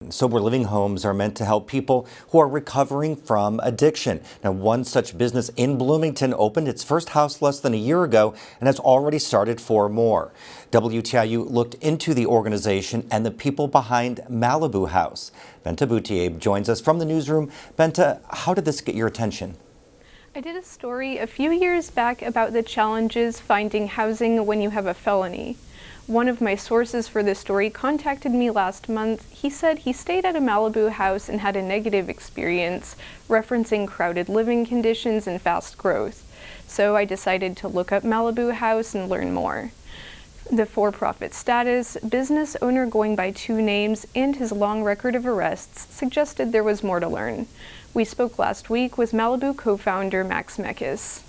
Sober living homes are meant to help people who are recovering from addiction. Now, one such business in Bloomington opened its first house less than a year ago and has already started 4 more. WTIU looked into the organization and the people behind Malibu House. Benta Boutier joins us from the newsroom. Benta, how did this get your attention? I did a story a few years back about the challenges finding housing when you have a felony. One of my sources for this story contacted me last month. He said he stayed at a Malibu house and had a negative experience, referencing crowded living conditions and fast growth. So I decided to look up Malibu House and learn more. The for-profit status, business owner going by 2 names, and his long record of arrests suggested there was more to learn. We spoke last week with Malibu co-founder Max Meckes.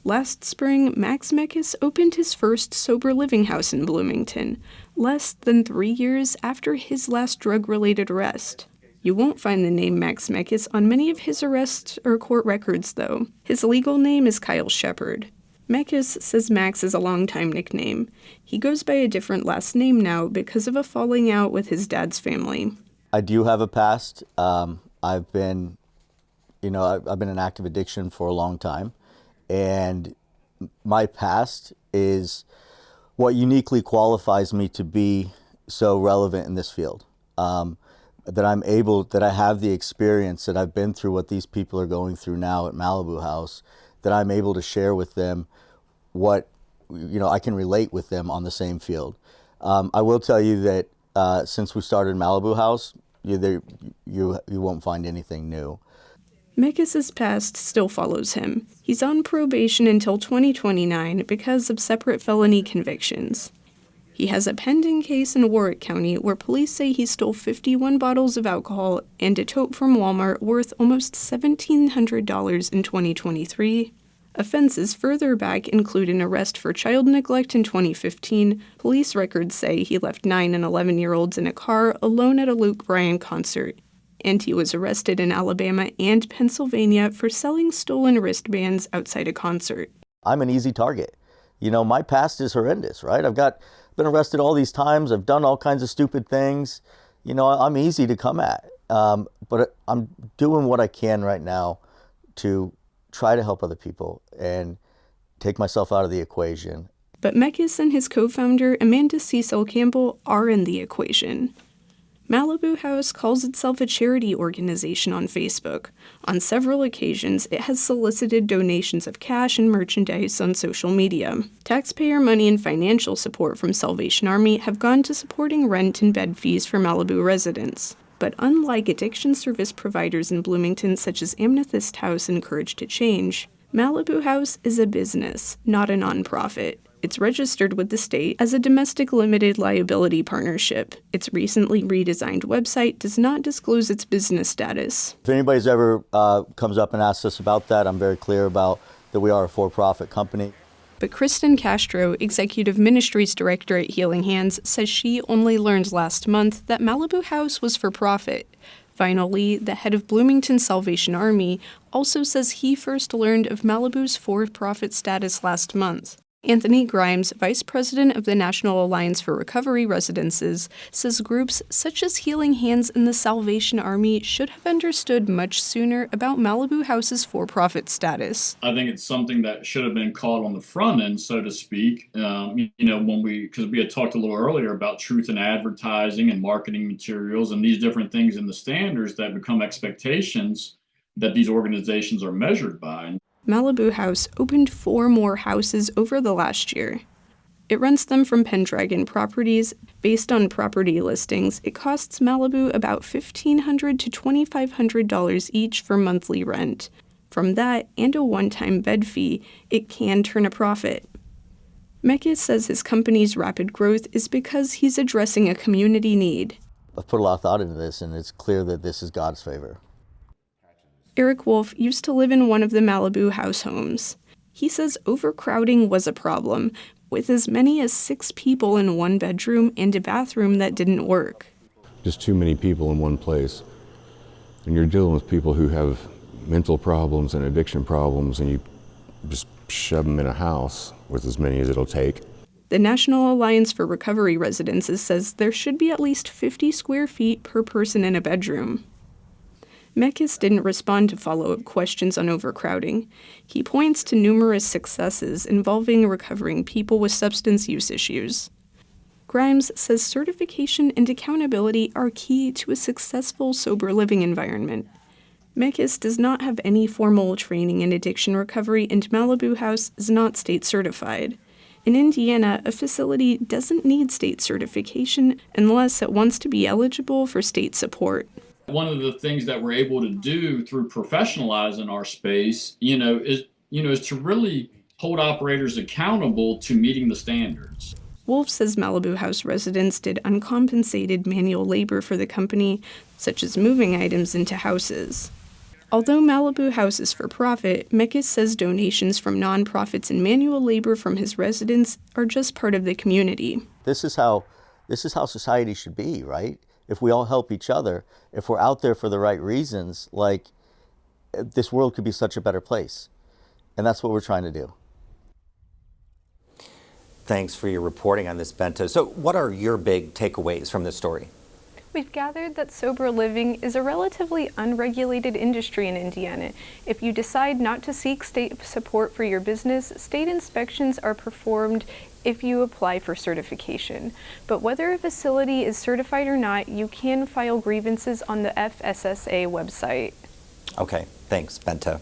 Last spring, Max Meckes opened his first sober living house in Bloomington, less than 3 years after his last drug-related arrest. You won't find the name Max Meckes on many of his arrest or court records, though. His legal name is Kyle Shepard. Meckes says Max is a longtime nickname. He goes by a different last name now because of a falling out with his dad's family. I do have a past. I've been in active addiction for a long time. And my past is what uniquely qualifies me to be so relevant in this field. That I have the experience, that I've been through what these people are going through now at Malibu House, that I'm able to share with them what, I can relate with them on the same field. I will tell you that since we started Malibu House, you won't find anything new. Meckes' past still follows him. He's on probation until 2029 because of separate felony convictions. He has a pending case in Warwick County where police say he stole 51 bottles of alcohol and a tote from Walmart worth almost $1,700 in 2023. Offenses further back include an arrest for child neglect in 2015. Police records say he left 9 and 11-year-olds in a car alone at a Luke Bryan concert. And he was arrested in Alabama and Pennsylvania for selling stolen wristbands outside a concert. I'm an easy target. My past is horrendous, right? I've been arrested all these times. I've done all kinds of stupid things. I'm easy to come at. But I'm doing what I can right now to try to help other people and take myself out of the equation. But Meckes and his co-founder, Amanda Cecil Campbell, are in the equation. Malibu House calls itself a charity organization on Facebook. On several occasions, it has solicited donations of cash and merchandise on social media. Taxpayer money and financial support from Salvation Army have gone to supporting rent and bed fees for Malibu residents. But unlike addiction service providers in Bloomington such as Amethyst House and Courage to Change, Malibu House is a business, not a nonprofit. It's registered with the state as a domestic limited liability partnership. Its recently redesigned website does not disclose its business status. If anybody's ever comes up and asks us about that, I'm very clear about that we are a for-profit company. But Kristen Castro, Executive Ministries Director at Healing Hands, says she only learned last month that Malibu House was for profit. Finally, the head of Bloomington Salvation Army also says he first learned of Malibu's for-profit status last month. Anthony Grimes, Vice President of the National Alliance for Recovery Residences, says groups such as Healing Hands and the Salvation Army should have understood much sooner about Malibu House's for-profit status. I think it's something that should have been caught on the front when because we had talked a little earlier about truth in advertising and marketing materials and these different things in the standards that become expectations that these organizations are measured by. Malibu House opened 4 more houses over the last year. It rents them from Pendragon Properties. Based on property listings, it costs Malibu about $1,500 to $2,500 each for monthly rent. From that and a one-time bed fee, it can turn a profit. Meckes says his company's rapid growth is because he's addressing a community need. I've put a lot of thought into this, and it's clear that this is God's favor. Eric Wolf used to live in one of the Malibu House homes. He says overcrowding was a problem, with as many as 6 people in one bedroom and a bathroom that didn't work. Just too many people in one place. And you're dealing with people who have mental problems and addiction problems, and you just shove them in a house with as many as it'll take. The National Alliance for Recovery Residences says there should be at least 50 square feet per person in a bedroom. Meckes didn't respond to follow-up questions on overcrowding. He points to numerous successes involving recovering people with substance use issues. Grimes says certification and accountability are key to a successful sober living environment. Meckes does not have any formal training in addiction recovery, and Malibu House is not state certified. In Indiana, a facility doesn't need state certification unless it wants to be eligible for state support. One of the things that we're able to do through professionalizing our space, is to really hold operators accountable to meeting the standards. Wolf says Malibu House residents did uncompensated manual labor for the company, such as moving items into houses. Although Malibu House is for profit, Meckes says donations from nonprofits and manual labor from his residents are just part of the community. This is how society should be, right? If we all help each other, if we're out there for the right reasons, like, this world could be such a better place. And that's what we're trying to do. Thanks for your reporting on this, Bento. So what are your big takeaways from this story? We've gathered that sober living is a relatively unregulated industry in Indiana. If you decide not to seek state support for your business, state inspections are performed if you apply for certification. But whether a facility is certified or not, you can file grievances on the FSSA website. Okay, thanks, Bento.